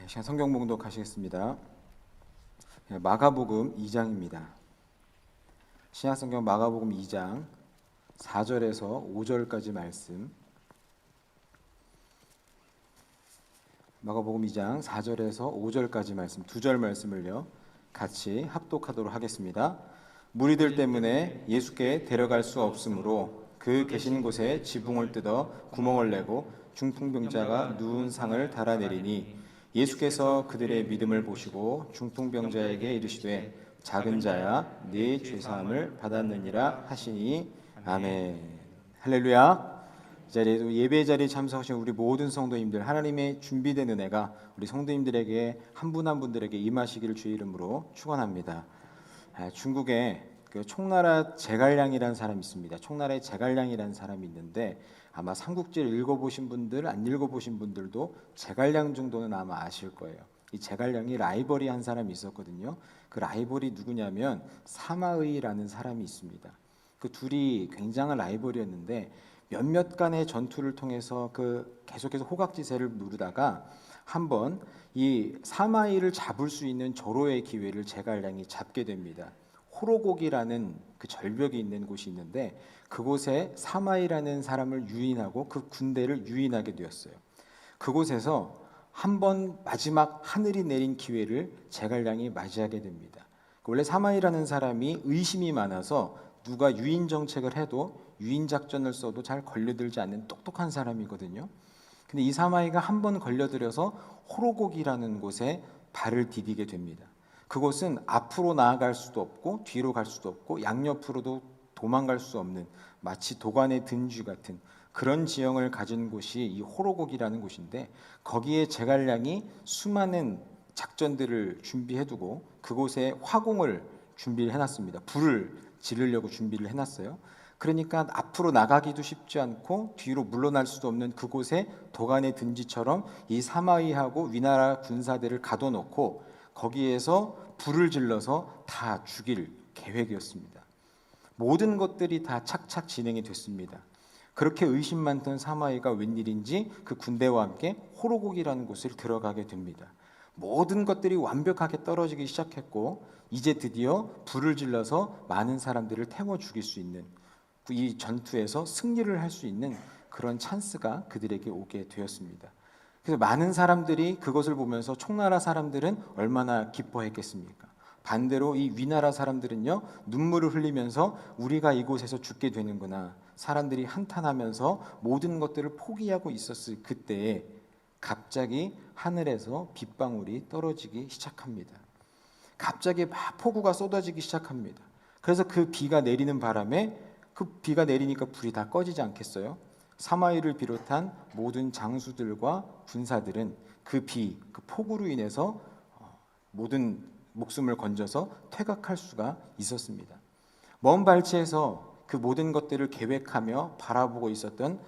시간 성경 봉독하시겠습니다. 마가복음 2장입니다. 신약성경 마가복음 2장 4절에서 5절까지 말씀. 마가복음 2장 4절에서 5절까지 말씀, 두 절 말씀을요 같이 합독하도록 하겠습니다. 무리들 때문에 예수께 데려갈 수 없으므로 그 계신 곳에 지붕을 뜯어 구멍을 내고 중풍병자가 누운 상을 달아내리니 예수께서 그들의 믿음을 보시고 중풍병자에게 이르시되 작은 자야 네 죄사함을 받았느니라 하시니 아멘. 할렐루야. 이 자리에도 예배 자리에 참석하신 우리 모든 성도님들, 하나님의 준비된 은혜가 우리 성도님들에게 한 분 한 분들에게 임하시기를 주의 이름으로 축원합니다. 중국에 그 총나라 제갈량이라는 사람이 있습니다. 총나라의 제갈량이라는 사람이 있는데 아마 삼국지를 읽어보신 분들, 안 읽어보신 분들도 제갈량 정도는 아마 아실 거예요. 이 제갈량이 라이벌이 한 사람이 있었거든요. 그 라이벌이 누구냐면 사마의라는 사람이 있습니다. 그 둘이 굉장한 라이벌이었는데 몇몇 간의 전투를 통해서 계속해서 호각지세를 누르다가 한번 이 사마의를 잡을 수 있는 절호의 기회를 제갈량이 잡게 됩니다. 호로곡이라는 그 절벽이 있는 곳이 있는데 그곳에 사마이라는 사람을 유인하고 그 군대를 유인하게 되었어요. 그곳에서 한번 마지막 하늘이 내린 기회를 제갈량이 맞이하게 됩니다. 원래 사마이라는 사람이 의심이 많아서 누가 유인 정책을 해도 유인 작전을 써도 잘 걸려들지 않는 똑똑한 사람이거든요. 근데 이 사마이가 한번 걸려들여서 호로곡이라는 곳에 발을 디디게 됩니다. 그곳은 앞으로 나아갈 수도 없고 뒤로 갈 수도 없고 양옆으로도 도망갈 수 없는 마치 도관의 든쥐 같은 그런 지형을 가진 곳이 이 호로곡이라는 곳인데 거기에 제갈량이 수많은 작전들을 준비해두고 그곳에 화공을 준비를 해놨습니다. 불을 지르려고 준비를 해놨어요. 그러니까 앞으로 나가기도 쉽지 않고 뒤로 물러날 수도 없는 그곳에 도관의 든지처럼 이 사마이하고 위나라 군사들을 가둬놓고 거기에서 불을 질러서 다 죽일 계획이었습니다. 모든 것들이 다 착착 진행이 됐습니다. 그렇게 의심 많던 사마이가 웬일인지 그 군대와 함께 호로곡이라는 곳을 들어가게 됩니다. 모든 것들이 완벽하게 떨어지기 시작했고 이제 드디어 불을 질러서 많은 사람들을 태워 죽일 수 있는 이 전투에서 승리를 할 수 있는 그런 찬스가 그들에게 오게 되었습니다. 그래서 많은 사람들이 그것을 보면서 총나라 사람들은 얼마나 기뻐했겠습니까? 반대로 이 위나라 사람들은요 눈물을 흘리면서 우리가 이곳에서 죽게 되는구나, 사람들이 한탄하면서 모든 것들을 포기하고 있었을 그때에 갑자기 하늘에서 빗방울이 떨어지기 시작합니다. 갑자기 막 폭우가 쏟아지기 시작합니다. 그래서 그 비가 내리는 바람에 그 비가 내리니까 불이 다 꺼지지 않겠어요? 사마이를 비롯한 모든 장수들과 군사들은 그 폭우로 인해서 모든 목숨을 건져서 퇴각할 수가 있었습니다. 먼 발치에서 그 모든 것들을 계획하며 바라보고 있었던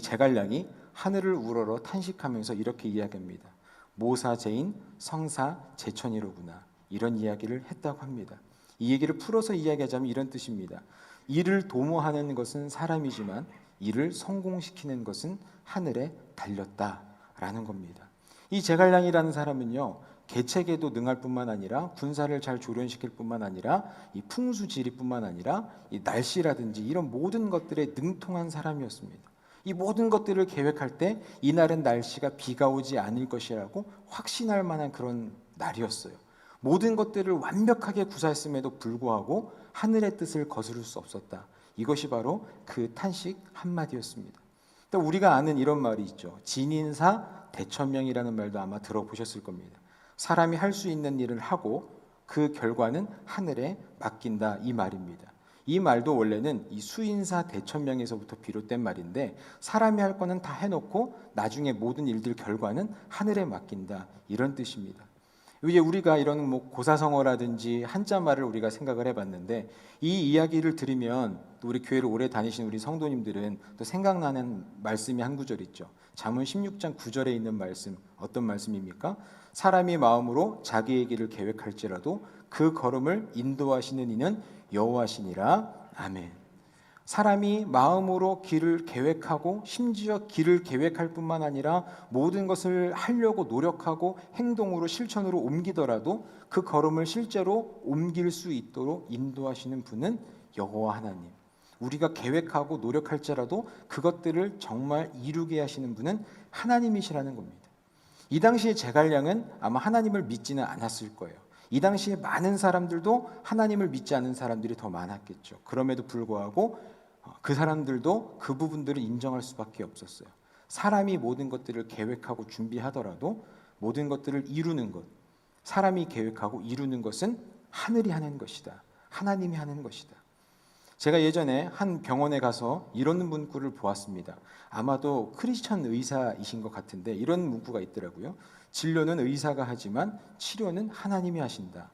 제갈량이 하늘을 우러러 탄식하면서 이렇게 이야기합니다. 모사제인 성사제천이로구나, 이런 이야기를 했다고 합니다. 이 얘기를 풀어서 이야기하자면 이런 뜻입니다. 이를 도모하는 것은 사람이지만 이를 성공시키는 것은 하늘에 달렸다라는 겁니다. 이 제갈량이라는 사람은요 계책에도 능할 뿐만 아니라 군사를 잘 조련시킬 뿐만 아니라 이 풍수지리뿐만 아니라 이 날씨라든지 이런 모든 것들에 능통한 사람이었습니다. 이 모든 것들을 계획할 때 이날은 날씨가 비가 오지 않을 것이라고 확신할 만한 그런 날이었어요. 모든 것들을 완벽하게 구사했음에도 불구하고 하늘의 뜻을 거스를 수 없었다. 이것이 바로 그 탄식 한마디였습니다. 또 우리가 아는 이런 말이 있죠. 진인사 대천명이라는 말도 아마 들어보셨을 겁니다. 사람이 할 수 있는 일을 하고 그 결과는 하늘에 맡긴다, 이 말입니다. 이 말도 원래는 이 수인사 대천명에서부터 비롯된 말인데 사람이 할 거는 다 해놓고 나중에 모든 일들 결과는 하늘에 맡긴다, 이런 뜻입니다. 이제 우리가 이런 고사성어라든지 한자말을 우리가 생각을 해봤는데 이 이야기를 들으면 또 우리 교회를 오래 다니신 우리 성도님들은 또 생각나는 말씀이 한 구절 있죠. 잠언 16장 9절에 있는 말씀, 어떤 말씀입니까? 사람이 마음으로 자기의 길을 계획할지라도 그 걸음을 인도하시는 이는 여호와시니라. 아멘. 사람이 마음으로 길을 계획하고 심지어 길을 계획할 뿐만 아니라 모든 것을 하려고 노력하고 행동으로 실천으로 옮기더라도 그 걸음을 실제로 옮길 수 있도록 인도하시는 분은 여호와 하나님. 우리가 계획하고 노력할지라도 그것들을 정말 이루게 하시는 분은 하나님이시라는 겁니다. 이 당시에 제갈량은 아마 하나님을 믿지는 않았을 거예요. 이 당시에 많은 사람들도 하나님을 믿지 않는 사람들이 더 많았겠죠. 그럼에도 불구하고 그 사람들도 그 부분들을 인정할 수밖에 없었어요. 사람이 모든 것들을 계획하고 준비하더라도 모든 것들을 이루는 것, 사람이 계획하고 이루는 것은 하늘이 하는 것이다. 하나님이 하는 것이다. 제가 예전에 한 병원에 가서 이런 문구를 보았습니다. 아마도 크리스천 의사이신 것 같은데 이런 문구가 있더라고요. 진료는 의사가 하지만 치료는 하나님이 하신다.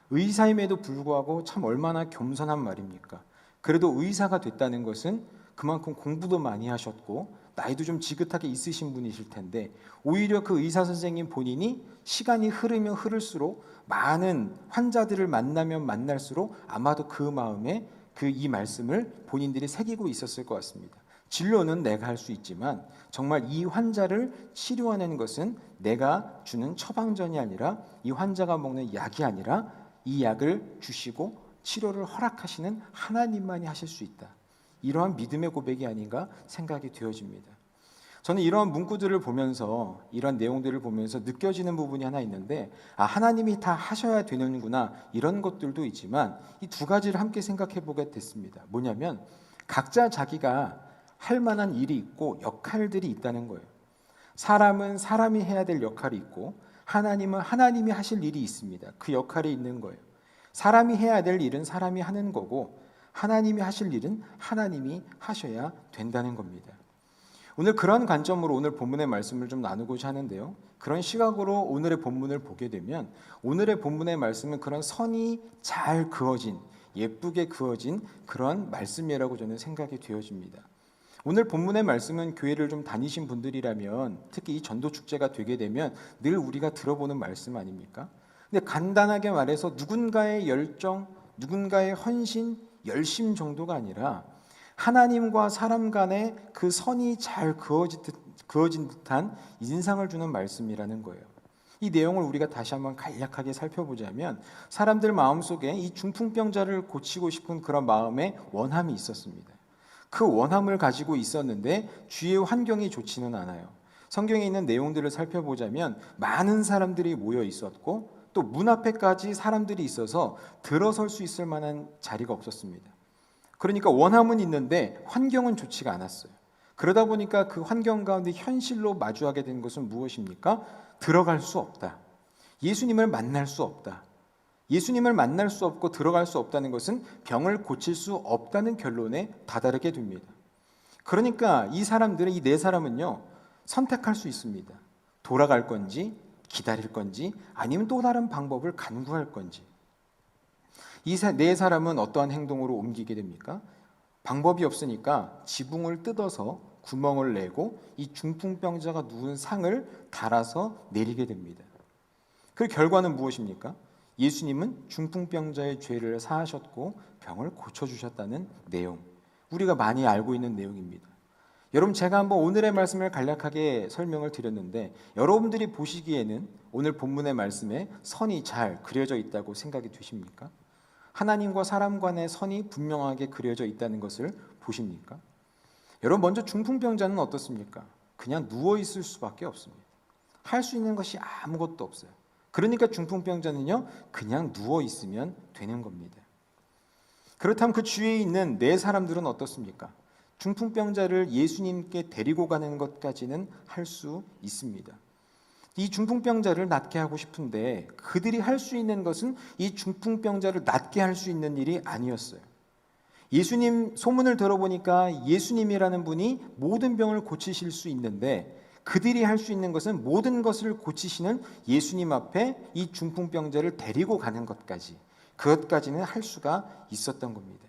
의사임에도 불구하고 참 얼마나 겸손한 말입니까? 그래도 의사가 됐다는 것은 그만큼 공부도 많이 하셨고 나이도 좀 지긋하게 있으신 분이실 텐데 오히려 그 의사 선생님 본인이 시간이 흐르면 흐를수록 많은 환자들을 만나면 만날수록 아마도 그 마음에 이 말씀을 본인들이 새기고 있었을 것 같습니다. 진료는 내가 할 수 있지만 정말 이 환자를 치료하는 것은 내가 주는 처방전이 아니라 이 환자가 먹는 약이 아니라 이 약을 주시고 치료를 허락하시는 하나님만이 하실 수 있다. 이러한 믿음의 고백이 아닌가 생각이 되어집니다. 저는 이러한 문구들을 보면서 이런 내용들을 보면서 느껴지는 부분이 하나 있는데 하나님이 다 하셔야 되는구나 이런 것들도 있지만 이 두 가지를 함께 생각해 보게 됐습니다. 뭐냐면 각자 자기가 할 만한 일이 있고 역할들이 있다는 거예요. 사람은 사람이 해야 될 역할이 있고 하나님은 하나님이 하실 일이 있습니다. 그 역할이 있는 거예요. 사람이 해야 될 일은 사람이 하는 거고 하나님이 하실 일은 하나님이 하셔야 된다는 겁니다. 오늘 그런 관점으로 오늘 본문의 말씀을 좀 나누고자 하는데요. 그런 시각으로 오늘의 본문을 보게 되면 오늘의 본문의 말씀은 그런 선이 잘 그어진 예쁘게 그어진 그런 말씀이라고 저는 생각이 되어집니다. 오늘 본문의 말씀은 교회를 좀 다니신 분들이라면 특히 이 전도 축제가 되게 되면 늘 우리가 들어보는 말씀 아닙니까? 근데 간단하게 말해서 누군가의 열정, 누군가의 헌신, 열심 정도가 아니라 하나님과 사람 간의 그 선이 잘 그어진 듯한 인상을 주는 말씀이라는 거예요. 이 내용을 우리가 다시 한번 간략하게 살펴보자면 사람들 마음속에 이 중풍병자를 고치고 싶은 그런 마음의 원함이 있었습니다. 그 원함을 가지고 있었는데 주위의 환경이 좋지는 않아요. 성경에 있는 내용들을 살펴보자면 많은 사람들이 모여 있었고 또 문 앞에까지 사람들이 있어서 들어설 수 있을 만한 자리가 없었습니다. 그러니까 원함은 있는데 환경은 좋지가 않았어요. 그러다 보니까 그 환경 가운데 현실로 마주하게 된 것은 무엇입니까? 들어갈 수 없다. 예수님을 만날 수 없다. 예수님을 만날 수 없고 들어갈 수 없다는 것은 병을 고칠 수 없다는 결론에 다다르게 됩니다. 그러니까 이 사람들은 이 네 사람은요 선택할 수 있습니다. 돌아갈 건지 기다릴 건지 아니면 또 다른 방법을 간구할 건지. 이 네 사람은 어떠한 행동으로 옮기게 됩니까? 방법이 없으니까 지붕을 뜯어서 구멍을 내고 이 중풍병자가 누운 상을 달아서 내리게 됩니다. 그 결과는 무엇입니까? 예수님은 중풍병자의 죄를 사하셨고 병을 고쳐주셨다는 내용. 우리가 많이 알고 있는 내용입니다. 여러분 제가 한번 오늘의 말씀을 간략하게 설명을 드렸는데 여러분들이 보시기에는 오늘 본문의 말씀에 선이 잘 그려져 있다고 생각이 되십니까? 하나님과 사람 간의 선이 분명하게 그려져 있다는 것을 보십니까? 여러분 먼저 중풍병자는 어떻습니까? 그냥 누워 있을 수밖에 없습니다. 할 수 있는 것이 아무것도 없어요. 그러니까 중풍병자는요 그냥 누워 있으면 되는 겁니다. 그렇다면 그 주위에 있는 네 사람들은 어떻습니까? 중풍병자를 예수님께 데리고 가는 것까지는 할 수 있습니다. 이 중풍병자를 낫게 하고 싶은데 그들이 할 수 있는 것은 이 중풍병자를 낫게 할 수 있는 일이 아니었어요. 예수님 소문을 들어보니까 예수님이라는 분이 모든 병을 고치실 수 있는데 그들이 할 수 있는 것은 모든 것을 고치시는 예수님 앞에 이 중풍병자를 데리고 가는 것까지 그것까지는 할 수가 있었던 겁니다.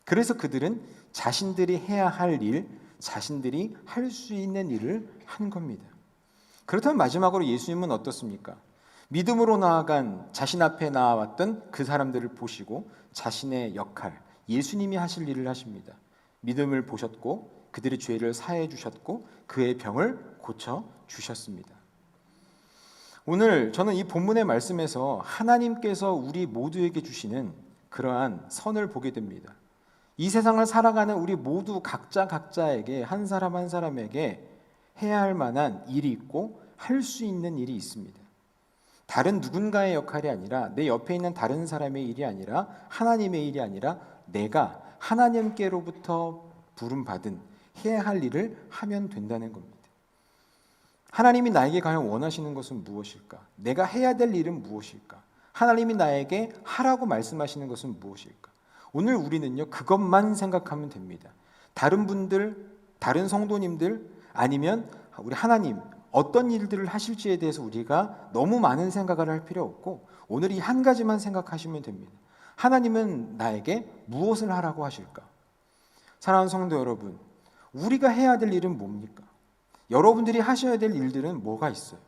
그래서 그들은 자신들이 해야 할 일, 자신들이 할 수 있는 일을 한 겁니다. 그렇다면 마지막으로 예수님은 어떻습니까? 믿음으로 나아간 자신 앞에 나와왔던 그 사람들을 보시고 자신의 역할, 예수님이 하실 일을 하십니다. 믿음을 보셨고 그들의 죄를 사해 주셨고 그의 병을 고쳐 주셨습니다. 오늘 저는 이 본문의 말씀에서 하나님께서 우리 모두에게 주시는 그러한 선을 보게 됩니다. 이 세상을 살아가는 우리 모두 각자에게 한 사람 한 사람에게 해야 할 만한 일이 있고 할 수 있는 일이 있습니다. 다른 누군가의 역할이 아니라 내 옆에 있는 다른 사람의 일이 아니라 하나님의 일이 아니라 내가 하나님께로부터 부름받은 해야 할 일을 하면 된다는 겁니다. 하나님이 나에게 과연 원하시는 것은 무엇일까? 내가 해야 될 일은 무엇일까? 하나님이 나에게 하라고 말씀하시는 것은 무엇일까? 오늘 우리는요, 그것만 생각하면 됩니다. 다른 분들, 다른 성도님들, 아니면 우리 하나님 어떤 일들을 하실지에 대해서 우리가 너무 많은 생각을 할 필요 없고 오늘 이 한 가지만 생각하시면 됩니다. 하나님은 나에게 무엇을 하라고 하실까? 사랑하는 성도 여러분, 우리가 해야 될 일은 뭡니까? 여러분들이 하셔야 될 일들은 뭐가 있어요?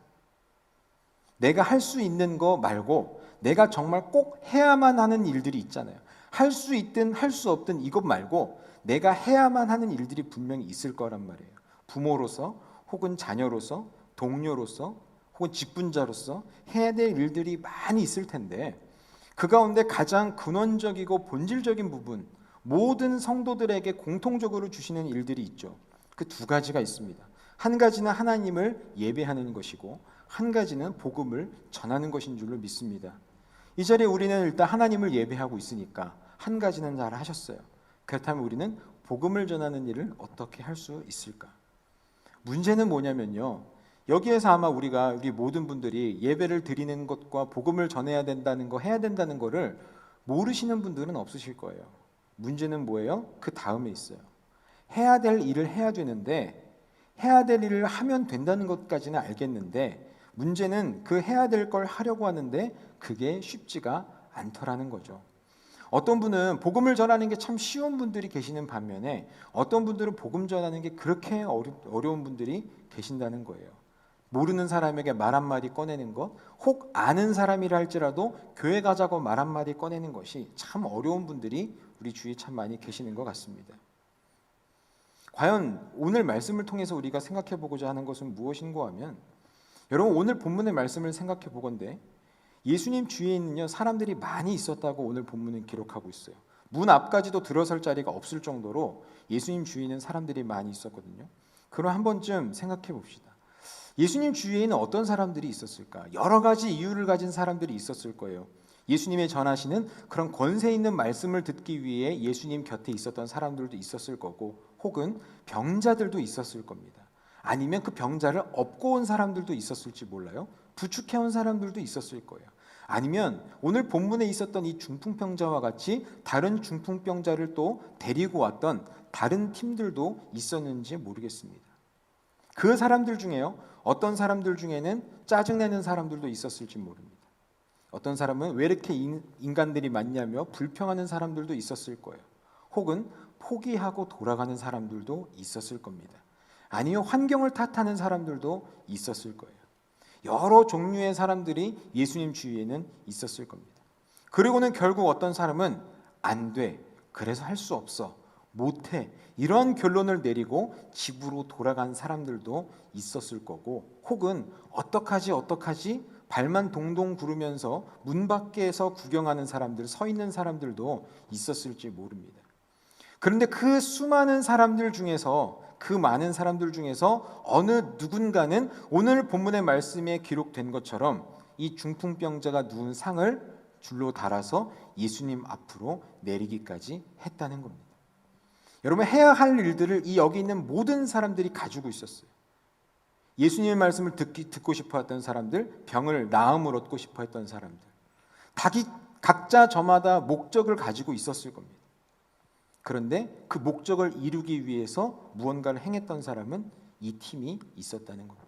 내가 할 수 있는 거 말고 내가 정말 꼭 해야만 하는 일들이 있잖아요. 할 수 있든 할 수 없든 이것 말고 내가 해야만 하는 일들이 분명히 있을 거란 말이에요. 부모로서 혹은 자녀로서 동료로서 혹은 직분자로서 해야 될 일들이 많이 있을 텐데 그 가운데 가장 근원적이고 본질적인 부분, 모든 성도들에게 공통적으로 주시는 일들이 있죠. 그 두 가지가 있습니다. 한 가지는 하나님을 예배하는 것이고 한 가지는 복음을 전하는 것인 줄로 믿습니다. 이 자리에 우리는 일단 하나님을 예배하고 있으니까 한 가지는 잘 하셨어요. 그렇다면 우리는 복음을 전하는 일을 어떻게 할 수 있을까? 문제는 뭐냐면요, 여기에서 아마 우리 모든 분들이 예배를 드리는 것과 복음을 전해야 된다는 거, 해야 된다는 거를 모르시는 분들은 없으실 거예요. 문제는 뭐예요? 그 다음에 있어요. 해야 될 일을 해야 되는데 해야 될 일을 하면 된다는 것까지는 알겠는데 문제는 그 해야 될 걸 하려고 하는데 그게 쉽지가 않더라는 거죠. 어떤 분은 복음을 전하는 게 참 쉬운 분들이 계시는 반면에 어떤 분들은 복음 전하는 게 그렇게 어려운 분들이 계신다는 거예요. 모르는 사람에게 말 한마디 꺼내는 것, 혹 아는 사람이라 할지라도 교회 가자고 말 한마디 꺼내는 것이 참 어려운 분들이 우리 주위에 참 많이 계시는 것 같습니다. 과연 오늘 말씀을 통해서 우리가 생각해 보고자 하는 것은 무엇인가 하면, 여러분 오늘 본문의 말씀을 생각해 보건대 예수님 주위에는요 사람들이 많이 있었다고 오늘 본문은 기록하고 있어요. 문 앞까지도 들어설 자리가 없을 정도로 예수님 주위에는 사람들이 많이 있었거든요. 그럼 한 번쯤 생각해 봅시다. 예수님 주위에는 어떤 사람들이 있었을까? 여러 가지 이유를 가진 사람들이 있었을 거예요. 예수님의 전하시는 그런 권세 있는 말씀을 듣기 위해 예수님 곁에 있었던 사람들도 있었을 거고, 혹은 병자들도 있었을 겁니다. 아니면 그 병자를 업고 온 사람들도 있었을지 몰라요. 부축해온 사람들도 있었을 거예요. 아니면 오늘 본문에 있었던 이 중풍병자와 같이 다른 중풍병자를 또 데리고 왔던 다른 팀들도 있었는지 모르겠습니다. 그 사람들 중에요, 어떤 사람들 중에는 짜증내는 사람들도 있었을지 모릅니다. 어떤 사람은 왜 이렇게 인간들이 많냐며 불평하는 사람들도 있었을 거예요. 혹은 포기하고 돌아가는 사람들도 있었을 겁니다. 아니요, 환경을 탓하는 사람들도 있었을 거예요. 여러 종류의 사람들이 예수님 주위에는 있었을 겁니다. 그리고는 결국 어떤 사람은 안 돼, 그래서 할 수 없어, 못해, 이런 결론을 내리고 집으로 돌아간 사람들도 있었을 거고, 혹은 어떡하지 발만 동동 구르면서 문 밖에서 구경하는 사람들, 서 있는 사람들도 있었을지 모릅니다. 그런데 그 수많은 사람들 중에서, 그 많은 사람들 중에서 어느 누군가는 오늘 본문의 말씀에 기록된 것처럼 이 중풍병자가 누운 상을 줄로 달아서 예수님 앞으로 내리기까지 했다는 겁니다. 여러분, 해야 할 일들을 이 여기 있는 모든 사람들이 가지고 있었어요. 예수님의 말씀을 듣고 싶어 했던 사람들, 병을 나음을 얻고 싶어 했던 사람들, 각자 저마다 목적을 가지고 있었을 겁니다. 그런데 그 목적을 이루기 위해서 무언가를 행했던 사람은 이 팀이 있었다는 겁니다.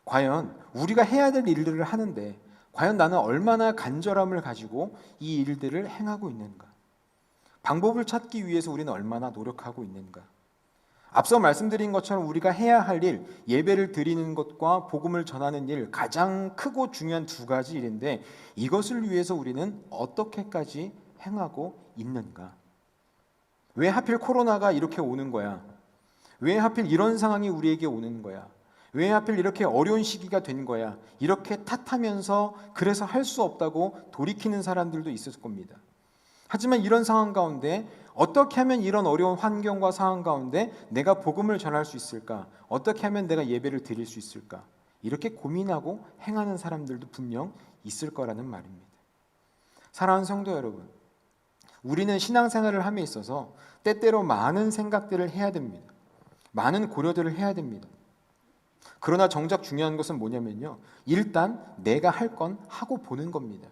과연 우리가 해야 될 일들을 하는데 과연 나는 얼마나 간절함을 가지고 이 일들을 행하고 있는가? 방법을 찾기 위해서 우리는 얼마나 노력하고 있는가? 앞서 말씀드린 것처럼 우리가 해야 할 일, 예배를 드리는 것과 복음을 전하는 일, 가장 크고 중요한 두 가지 일인데 이것을 위해서 우리는 어떻게까지 행하고 있는가? 왜 하필 코로나가 이렇게 오는 거야? 왜 하필 이런 상황이 우리에게 오는 거야? 왜 하필 이렇게 어려운 시기가 된 거야? 이렇게 탓하면서 그래서 할 수 없다고 돌이키는 사람들도 있을 겁니다. 하지만 이런 상황 가운데 어떻게 하면 이런 어려운 환경과 상황 가운데 내가 복음을 전할 수 있을까? 어떻게 하면 내가 예배를 드릴 수 있을까? 이렇게 고민하고 행하는 사람들도 분명 있을 거라는 말입니다. 사랑하는 성도 여러분, 우리는 신앙생활을 함에 있어서 때때로 많은 생각들을 해야 됩니다. 많은 고려들을 해야 됩니다. 그러나 정작 중요한 것은 뭐냐면요, 일단 내가 할 건 하고 보는 겁니다.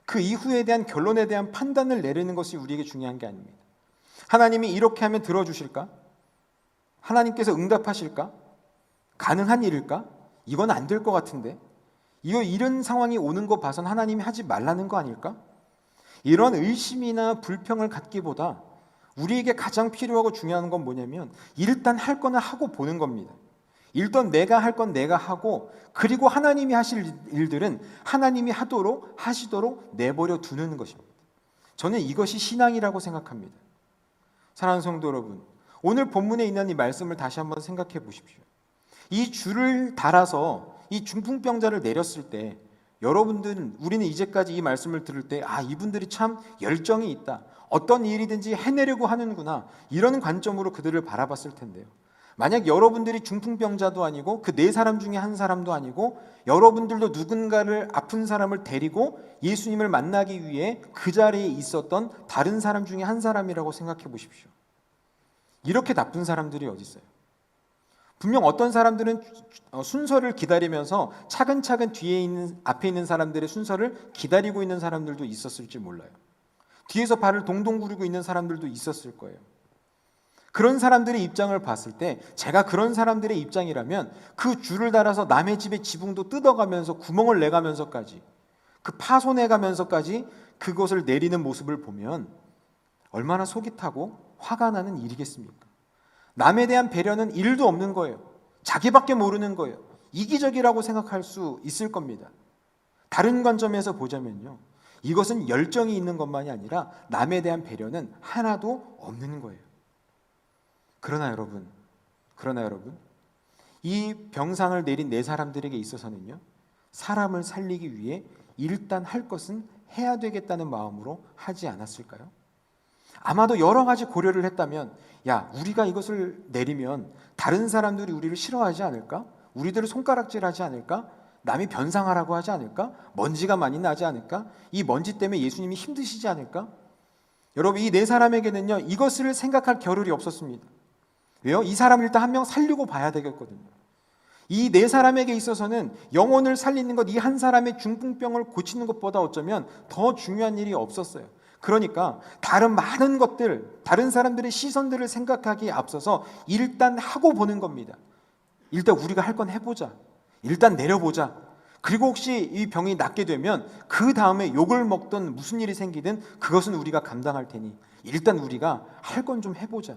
그 이후에 대한 결론에 대한 판단을 내리는 것이 우리에게 중요한 게 아닙니다. 하나님이 이렇게 하면 들어주실까? 하나님께서 응답하실까? 가능한 일일까? 이건 안 될 것 같은데, 이런 상황이 오는 거 봐선 하나님이 하지 말라는 거 아닐까? 이런 의심이나 불평을 갖기보다 우리에게 가장 필요하고 중요한 건 뭐냐면 일단 할 거는 하고 보는 겁니다. 일단 내가 할 건 내가 하고, 그리고 하나님이 하실 일들은 하나님이 하시도록 내버려 두는 것입니다. 저는 이것이 신앙이라고 생각합니다. 사랑하는 성도 여러분, 오늘 본문에 있는 이 말씀을 다시 한번 생각해 보십시오. 이 줄을 달아서 이 중풍병자를 내렸을 때 우리는 이제까지 이 말씀을 들을 때 이분들이 참 열정이 있다, 어떤 일이든지 해내려고 하는구나, 이런 관점으로 그들을 바라봤을 텐데요. 만약 여러분들이 중풍병자도 아니고 그 네 사람 중에 한 사람도 아니고 여러분들도 누군가를 아픈 사람을 데리고 예수님을 만나기 위해 그 자리에 있었던 다른 사람 중에 한 사람이라고 생각해 보십시오. 이렇게 나쁜 사람들이 어디 있어요? 분명 어떤 사람들은 순서를 기다리면서 차근차근 앞에 있는 사람들의 순서를 기다리고 있는 사람들도 있었을지 몰라요. 뒤에서 발을 동동 구르고 있는 사람들도 있었을 거예요. 그런 사람들의 입장을 봤을 때, 제가 그런 사람들의 입장이라면 그 줄을 달아서 남의 집의 지붕도 뜯어가면서 구멍을 내가면서까지, 그 파손해가면서까지 그것을 내리는 모습을 보면 얼마나 속이 타고 화가 나는 일이겠습니까? 남에 대한 배려는 1도 없는 거예요. 자기밖에 모르는 거예요. 이기적이라고 생각할 수 있을 겁니다. 다른 관점에서 보자면요, 이것은 열정이 있는 것만이 아니라 남에 대한 배려는 하나도 없는 거예요. 그러나 여러분, 이 병상을 내린 네 사람들에게 있어서는요, 사람을 살리기 위해 일단 할 것은 해야 되겠다는 마음으로 하지 않았을까요? 아마도 여러 가지 고려를 했다면, 우리가 이것을 내리면 다른 사람들이 우리를 싫어하지 않을까? 우리들을 손가락질하지 않을까? 남이 변상하라고 하지 않을까? 먼지가 많이 나지 않을까? 이 먼지 때문에 예수님이 힘드시지 않을까? 여러분, 이 네 사람에게는요, 이것을 생각할 겨를이 없었습니다. 왜요? 이 사람을 일단 한 명 살리고 봐야 되겠거든요. 이 네 사람에게 있어서는 영혼을 살리는 것, 이 한 사람의 중풍병을 고치는 것보다 어쩌면 더 중요한 일이 없었어요. 그러니까 다른 많은 것들, 다른 사람들의 시선들을 생각하기에 앞서서 일단 하고 보는 겁니다. 일단 우리가 할 건 해보자. 일단 내려보자. 그리고 혹시 이 병이 낫게 되면 그 다음에 욕을 먹든 무슨 일이 생기든 그것은 우리가 감당할 테니 일단 우리가 할 건 좀 해보자.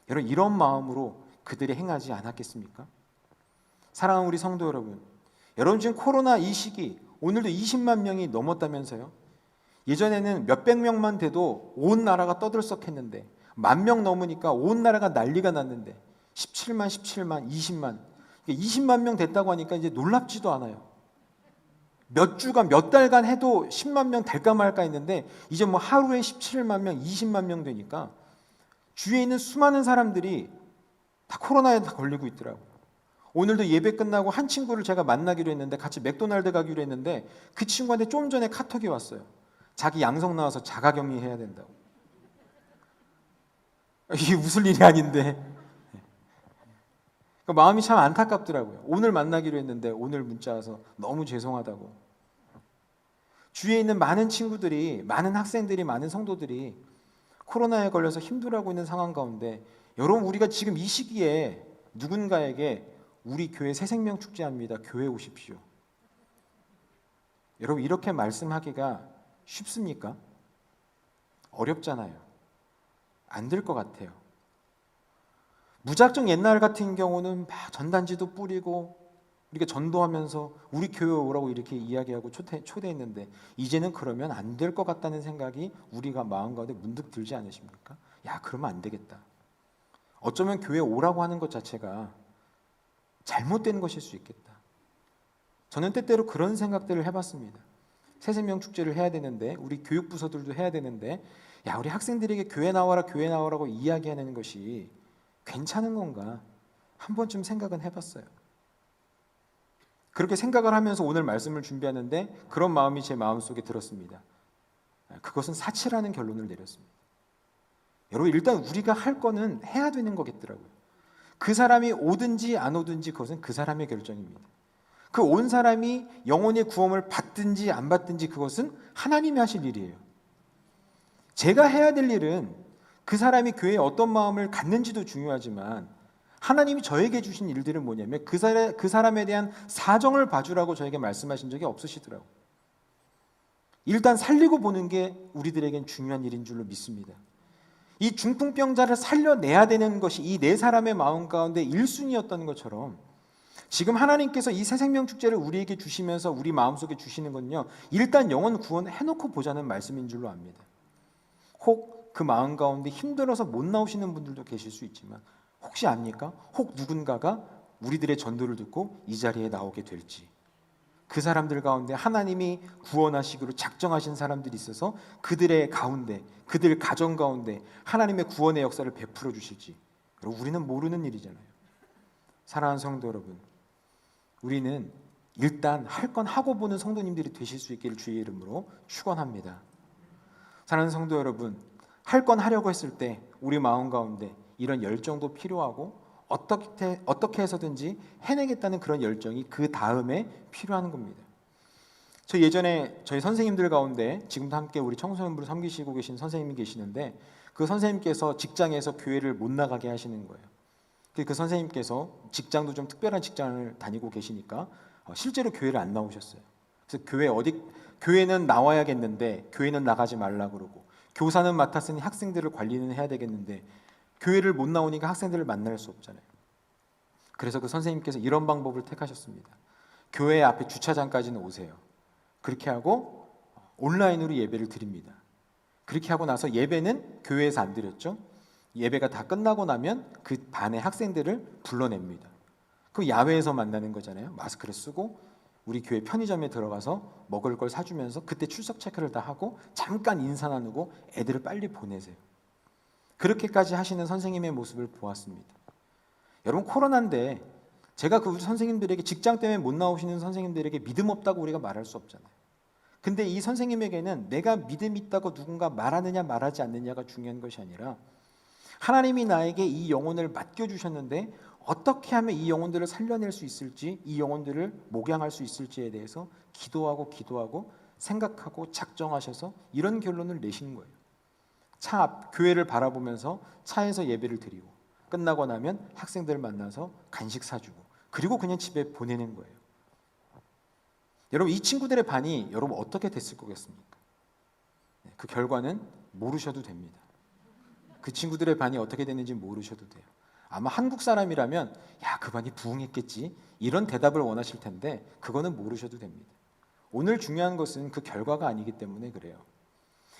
여러분, 이런 마음으로 그들이 행하지 않았겠습니까? 사랑하는 우리 성도 여러분, 여러분 지금 코로나 이 시기 오늘도 20만 명이 넘었다면서요? 예전에는 몇백 명만 돼도 온 나라가 떠들썩했는데 10,000명 넘으니까 온 나라가 난리가 났는데 17만, 20만 20만 명 됐다고 하니까 이제 놀랍지도 않아요. 몇 주간 몇 달간 해도 10만 명 될까 말까 했는데 이제 뭐 하루에 17만 명, 20만 명 되니까 주위에 있는 수많은 사람들이 다 코로나에 다 걸리고 있더라고요. 오늘도 예배 끝나고 한 친구를 제가 만나기로 했는데 같이 맥도날드 가기로 했는데 그 친구한테 좀 전에 카톡이 왔어요. 자기 양성 나와서 자가격리 해야 된다고. 이게 웃을 일이 아닌데 마음이 참 안타깝더라고요. 오늘 만나기로 했는데 오늘 문자 와서 너무 죄송하다고. 주위에 있는 많은 친구들이, 많은 학생들이, 많은 성도들이 코로나에 걸려서 힘들어하고 있는 상황 가운데 여러분, 우리가 지금 이 시기에 누군가에게 우리 교회 새생명 축제합니다, 교회 오십시오, 여러분 이렇게 말씀하기가 쉽습니까? 어렵잖아요. 안 될 것 같아요. 무작정 옛날 같은 경우는 막 전단지도 뿌리고 이렇게 전도하면서 우리 교회 오라고 이렇게 이야기하고 초대했는데 이제는 그러면 안 될 것 같다는 생각이 우리가 마음 가운데 문득 들지 않으십니까? 야, 그러면 안 되겠다. 어쩌면 교회 오라고 하는 것 자체가 잘못된 것일 수 있겠다. 저는 때때로 그런 생각들을 해봤습니다. 새생명 축제를 해야 되는데, 우리 교육부서들도 해야 되는데, 야, 우리 학생들에게 교회 나와라, 교회 나와라고 이야기하는 것이 괜찮은 건가? 한 번쯤 생각은 해봤어요. 그렇게 생각을 하면서 오늘 말씀을 준비하는데 그런 마음이 제 마음속에 들었습니다. 그것은 사치라는 결론을 내렸습니다. 여러분, 일단 우리가 할 거는 해야 되는 거겠더라고요. 그 사람이 오든지 안 오든지 그것은 그 사람의 결정입니다. 그 온 사람이 영혼의 구원을 받든지 안 받든지 그것은 하나님이 하실 일이에요. 제가 해야 될 일은 그 사람이 교회에 어떤 마음을 갖는지도 중요하지만 하나님이 저에게 주신 일들은 뭐냐면 그 사람에 대한 사정을 봐주라고 저에게 말씀하신 적이 없으시더라고요. 일단 살리고 보는 게 우리들에겐 중요한 일인 줄로 믿습니다. 이 중풍병자를 살려내야 되는 것이 이 네 사람의 마음 가운데 1순위였던 것처럼 지금 하나님께서 이 새생명축제를 우리에게 주시면서 우리 마음속에 주시는 건요, 일단 영혼 구원해놓고 보자는 말씀인 줄로 압니다. 혹 그 마음 가운데 힘들어서 못 나오시는 분들도 계실 수 있지만 혹시 압니까? 혹 누군가가 우리들의 전도를 듣고 이 자리에 나오게 될지, 그 사람들 가운데 하나님이 구원하시기로 작정하신 사람들이 있어서 그들의 가운데, 그들 가정 가운데 하나님의 구원의 역사를 베풀어 주실지 우리는 모르는 일이잖아요. 사랑하는 성도 여러분, 우리는 일단 할 건 하고 보는 성도님들이 되실 수 있기를 주의 이름으로 축원합니다. 사랑하는 성도 여러분, 할 건 하려고 했을 때 우리 마음 가운데 이런 열정도 필요하고 어떻게 해서든지 해내겠다는 그런 열정이 그 다음에 필요한 겁니다. 저 예전에 저희 선생님들 가운데 지금도 함께 우리 청소년부를 섬기시고 계신 선생님이 계시는데 그 선생님께서 직장에서 교회를 못 나가게 하시는 거예요. 그 선생님께서 직장도 좀 특별한 직장을 다니고 계시니까 실제로 교회를 안 나오셨어요. 그래서 교회는 나와야겠는데 교회는 나가지 말라 그러고, 교사는 맡았으니 학생들을 관리는 해야 되겠는데 교회를 못 나오니까 학생들을 만날 수 없잖아요. 그래서 그 선생님께서 이런 방법을 택하셨습니다. 교회 앞에 주차장까지는 오세요. 그렇게 하고 온라인으로 예배를 드립니다. 그렇게 하고 나서 예배는 교회에서 안 드렸죠. 예배가 다 끝나고 나면 그 반의 학생들을 불러냅니다. 그 야외에서 만나는 거잖아요. 마스크를 쓰고 우리 교회 편의점에 들어가서 먹을 걸 사주면서 그때 출석 체크를 다 하고 잠깐 인사 나누고 애들을 빨리 보내세요. 그렇게까지 하시는 선생님의 모습을 보았습니다. 여러분, 코로나인데 제가 그 선생님들에게, 직장 때문에 못 나오시는 선생님들에게 믿음 없다고 우리가 말할 수 없잖아요. 근데 이 선생님에게는 내가 믿음 있다고 누군가 말하느냐 말하지 않느냐가 중요한 것이 아니라 하나님이 나에게 이 영혼을 맡겨주셨는데 어떻게 하면 이 영혼들을 살려낼 수 있을지, 이 영혼들을 목양할 수 있을지에 대해서 기도하고 생각하고 작정하셔서 이런 결론을 내신 거예요. 차 앞 교회를 바라보면서 차에서 예배를 드리고 끝나고 나면 학생들 만나서 간식 사주고 그리고 그냥 집에 보내는 거예요. 여러분, 이 친구들의 반이 여러분 어떻게 됐을 거겠습니까? 그 결과는 모르셔도 됩니다. 그 친구들의 반이 어떻게 됐는지 모르셔도 돼요. 아마 한국 사람이라면 야, 그 반이 부흥했겠지, 이런 대답을 원하실 텐데 그거는 모르셔도 됩니다. 오늘 중요한 것은 그 결과가 아니기 때문에 그래요.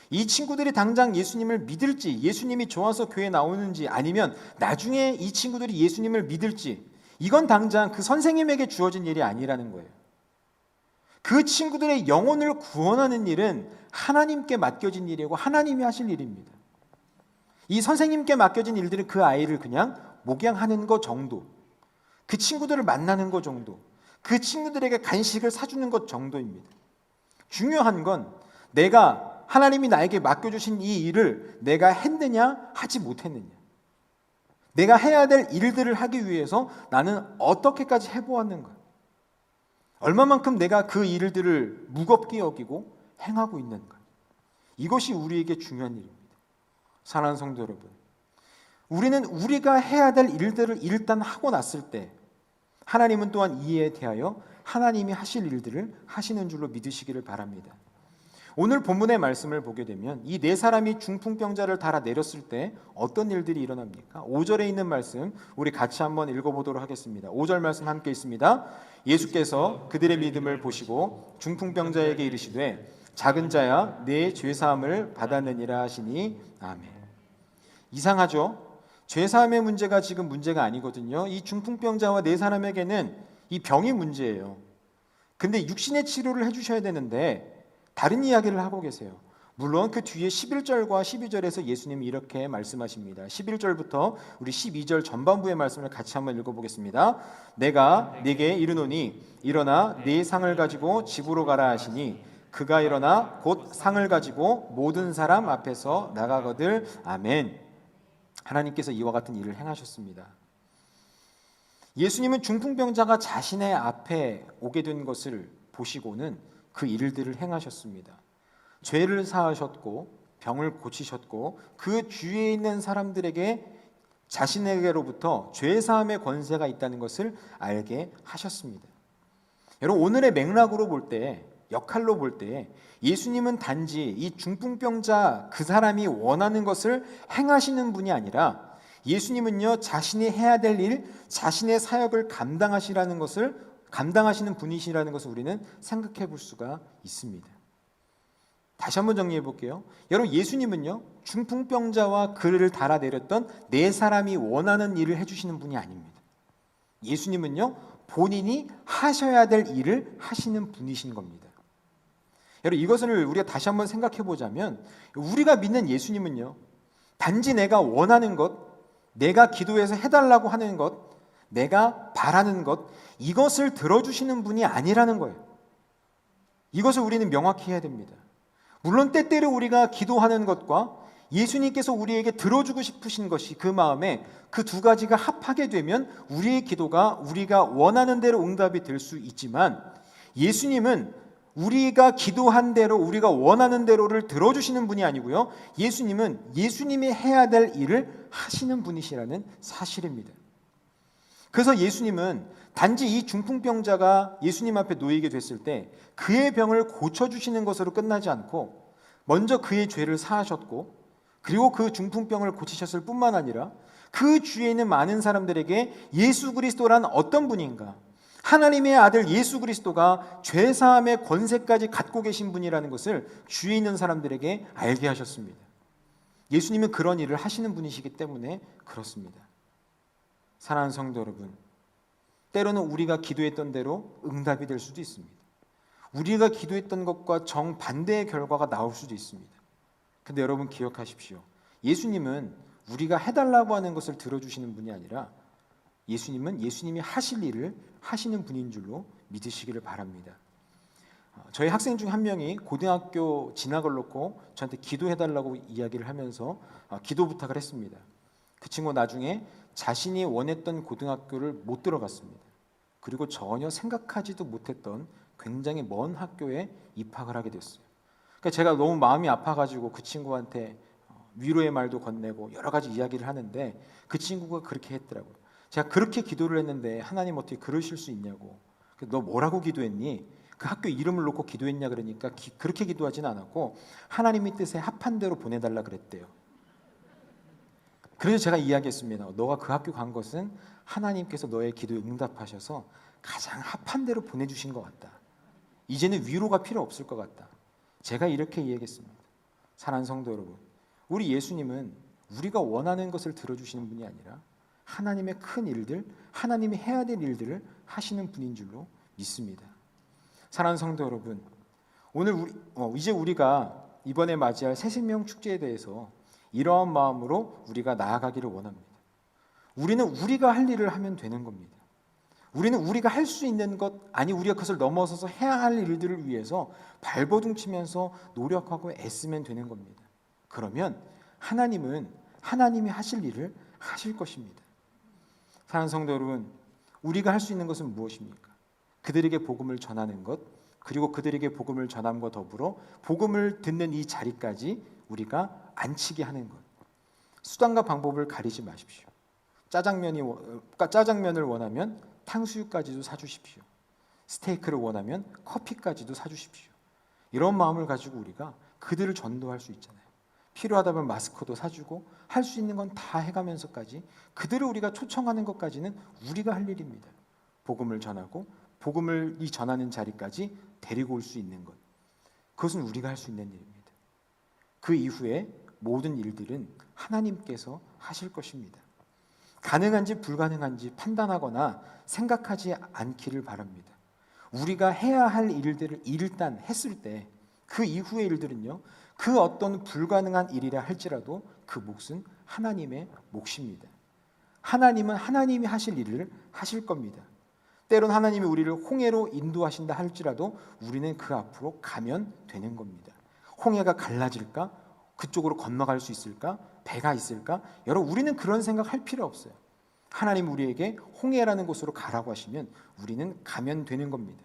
이 친구들이 당장 예수님을 믿을지, 예수님이 좋아서 교회에 나오는지, 아니면 나중에 이 친구들이 예수님을 믿을지, 이건 당장 그 선생님에게 주어진 일이 아니라는 거예요. 그 친구들의 영혼을 구원하는 일은 하나님께 맡겨진 일이고 하나님이 하실 일입니다. 이 선생님께 맡겨진 일들은 그 아이를 그냥 목양하는 것 정도, 그 친구들을 만나는 것 정도, 그 친구들에게 간식을 사주는 것 정도입니다. 중요한 건 내가, 하나님이 나에게 맡겨주신 이 일을 내가 했느냐 하지 못했느냐, 내가 해야 될 일들을 하기 위해서 나는 어떻게까지 해보았는가, 얼마만큼 내가 그 일들을 무겁게 여기고 행하고 있는가, 이것이 우리에게 중요한 일입니다. 사랑하는 성도 여러분, 우리는 우리가 해야 될 일들을 일단 하고 났을 때 하나님은 또한 이에 대하여 하나님이 하실 일들을 하시는 줄로 믿으시기를 바랍니다. 오늘 본문의 말씀을 보게 되면 이 네 사람이 중풍병자를 달아 내렸을 때 어떤 일들이 일어납니까? 5절에 있는 말씀 우리 같이 한번 읽어보도록 하겠습니다. 5절 말씀 함께 있습니다. 예수께서 그들의 믿음을 보시고 중풍병자에게 이르시되 작은 자야 내 죄사함을 받았느니라 하시니 아멘. 이상하죠? 죄사함의 문제가 지금 문제가 아니거든요. 이 중풍병자와 네 사람에게는 이 병이 문제예요. 근데 육신의 치료를 해주셔야 되는데 다른 이야기를 하고 계세요. 물론 그 뒤에 11절과 12절에서 예수님이 이렇게 말씀하십니다. 11절부터 우리 12절 전반부의 말씀을 같이 한번 읽어보겠습니다. 내가 네게 이르노니 일어나 네 상을 가지고 집으로 가라 하시니 그가 일어나 곧 상을 가지고 모든 사람 앞에서 나가거들. 아멘. 하나님께서 이와 같은 일을 행하셨습니다. 예수님은 중풍병자가 자신의 앞에 오게 된 것을 보시고는 그 일들을 행하셨습니다. 죄를 사하셨고 병을 고치셨고 그 주위에 있는 사람들에게 자신에게로부터 죄사함의 권세가 있다는 것을 알게 하셨습니다. 여러분, 오늘의 맥락으로 볼 때, 역할로 볼 때 예수님은 단지 이 중풍병자 그 사람이 원하는 것을 행하시는 분이 아니라 예수님은요, 자신이 해야 될 일, 자신의 사역을 감당하시는 분이시라는 것을 우리는 생각해 볼 수가 있습니다. 다시 한번 정리해 볼게요. 여러분, 예수님은요, 중풍병자와 그를 달아내렸던 네 사람이 원하는 일을 해주시는 분이 아닙니다. 예수님은요, 본인이 하셔야 될 일을 하시는 분이신 겁니다. 여러분, 이것을 우리가 다시 한번 생각해 보자면 우리가 믿는 예수님은요, 단지 내가 원하는 것, 내가 기도해서 해달라고 하는 것, 내가 바라는 것, 이것을 들어주시는 분이 아니라는 거예요. 이것을 우리는 명확히 해야 됩니다. 물론 때때로 우리가 기도하는 것과 예수님께서 우리에게 들어주고 싶으신 것이 그 마음에 그 두 가지가 합하게 되면 우리의 기도가 우리가 원하는 대로 응답이 될 수 있지만 예수님은 우리가 기도한 대로 우리가 원하는 대로를 들어주시는 분이 아니고요, 예수님은 예수님이 해야 될 일을 하시는 분이시라는 사실입니다. 그래서 예수님은 단지 이 중풍병자가 예수님 앞에 놓이게 됐을 때 그의 병을 고쳐주시는 것으로 끝나지 않고 먼저 그의 죄를 사하셨고 그리고 그 중풍병을 고치셨을 뿐만 아니라 그 주위에 있는 많은 사람들에게 예수 그리스도란 어떤 분인가, 하나님의 아들 예수 그리스도가 죄사함의 권세까지 갖고 계신 분이라는 것을 주위에 있는 사람들에게 알게 하셨습니다. 예수님은 그런 일을 하시는 분이시기 때문에 그렇습니다. 사랑하는 성도 여러분, 때로는 우리가 기도했던 대로 응답이 될 수도 있습니다. 우리가 기도했던 것과 정반대의 결과가 나올 수도 있습니다. 근데 여러분 기억하십시오. 예수님은 우리가 해달라고 하는 것을 들어주시는 분이 아니라 예수님은 예수님이 하실 일을 하시는 분인 줄로 믿으시기를 바랍니다. 저희 학생 중 한 명이 고등학교 진학을 놓고 저한테 기도해달라고 이야기를 하면서 기도 부탁을 했습니다. 그 친구가 나중에 자신이 원했던 고등학교를 못 들어갔습니다. 그리고 전혀 생각하지도 못했던 굉장히 먼 학교에 입학을 하게 됐어요. 그러니까 제가 너무 마음이 아파가지고 그 친구한테 위로의 말도 건네고 여러 가지 이야기를 하는데 그 친구가 그렇게 했더라고요. 제가 그렇게 기도를 했는데 하나님 어떻게 그러실 수 있냐고. 너 뭐라고 기도했니? 그 학교 이름을 놓고 기도했냐 그러니까 그렇게 기도하지는 않았고 하나님의 뜻에 합한 대로 보내달라 그랬대요. 그래서 제가 이야기했습니다. 너가 그 학교 간 것은 하나님께서 너의 기도에 응답하셔서 가장 합한 대로 보내주신 것 같다. 이제는 위로가 필요 없을 것 같다. 제가 이렇게 이야기했습니다. 사랑하는 성도 여러분, 우리 예수님은 우리가 원하는 것을 들어주시는 분이 아니라 하나님의 큰 일들, 하나님이 해야 될 일들을 하시는 분인 줄로 믿습니다. 사랑하는 성도 여러분, 오늘 이제 우리가 이번에 맞이할 새생명 축제에 대해서 이러한 마음으로 우리가 나아가기를 원합니다. 우리는 우리가 할 일을 하면 되는 겁니다. 우리는 우리가 할 수 있는 것, 아니 우리가 그것을 넘어서서 해야 할 일들을 위해서 발버둥 치면서 노력하고 애쓰면 되는 겁니다. 그러면 하나님은 하나님이 하실 일을 하실 것입니다. 사랑하는 성도 여러분, 우리가 할 수 있는 것은 무엇입니까? 그들에게 복음을 전하는 것, 그리고 그들에게 복음을 전함과 더불어 복음을 듣는 이 자리까지 우리가 앉히게 하는 것. 수단과 방법을 가리지 마십시오. 짜장면을 원하면 탕수육까지도 사주십시오. 스테이크를 원하면 커피까지도 사주십시오. 이런 마음을 가지고 우리가 그들을 전도할 수 있잖아요. 필요하다면 마스크도 사주고 할 수 있는 건 다 해가면서까지 그들을 우리가 초청하는 것까지는 우리가 할 일입니다. 복음을 전하고 복음을 전하는 자리까지 데리고 올 수 있는 것, 그것은 우리가 할 수 있는 일입니다. 그 이후에 모든 일들은 하나님께서 하실 것입니다. 가능한지 불가능한지 판단하거나 생각하지 않기를 바랍니다. 우리가 해야 할 일들을 일단 했을 때 그 이후의 일들은요, 그 어떤 불가능한 일이라 할지라도 그 몫은 하나님의 몫입니다. 하나님은 하나님이 하실 일을 하실 겁니다. 때론 하나님이 우리를 홍해로 인도하신다 할지라도 우리는 그 앞으로 가면 되는 겁니다. 홍해가 갈라질까? 그쪽으로 건너갈 수 있을까? 배가 있을까? 여러분, 우리는 그런 생각할 필요 없어요. 하나님 우리에게 홍해라는 곳으로 가라고 하시면 우리는 가면 되는 겁니다.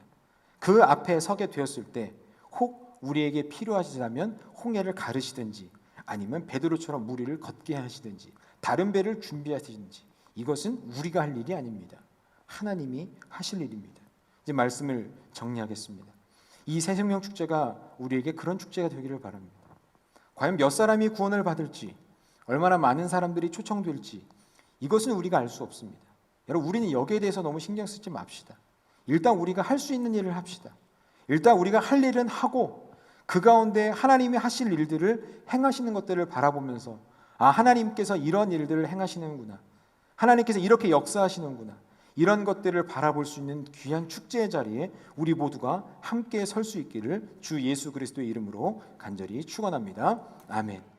그 앞에 서게 되었을 때 혹 우리에게 필요하시다면 홍해를 가르시든지 아니면 베드로처럼 무리를 걷게 하시든지 다른 배를 준비하시든지 이것은 우리가 할 일이 아닙니다. 하나님이 하실 일입니다. 이제 말씀을 정리하겠습니다. 이 새생명 축제가 우리에게 그런 축제가 되기를 바랍니다. 과연 몇 사람이 구원을 받을지, 얼마나 많은 사람들이 초청될지 이것은 우리가 알 수 없습니다. 여러분, 우리는 여기에 대해서 너무 신경 쓰지 맙시다. 일단 우리가 할 수 있는 일을 합시다. 일단 우리가 할 일은 하고 그 가운데 하나님이 하실 일들을 행하시는 것들을 바라보면서 하나님께서 이런 일들을 행하시는구나, 하나님께서 이렇게 역사하시는구나, 이런 것들을 바라볼 수 있는 귀한 축제의 자리에 우리 모두가 함께 설 수 있기를 주 예수 그리스도의 이름으로 간절히 축원합니다. 아멘.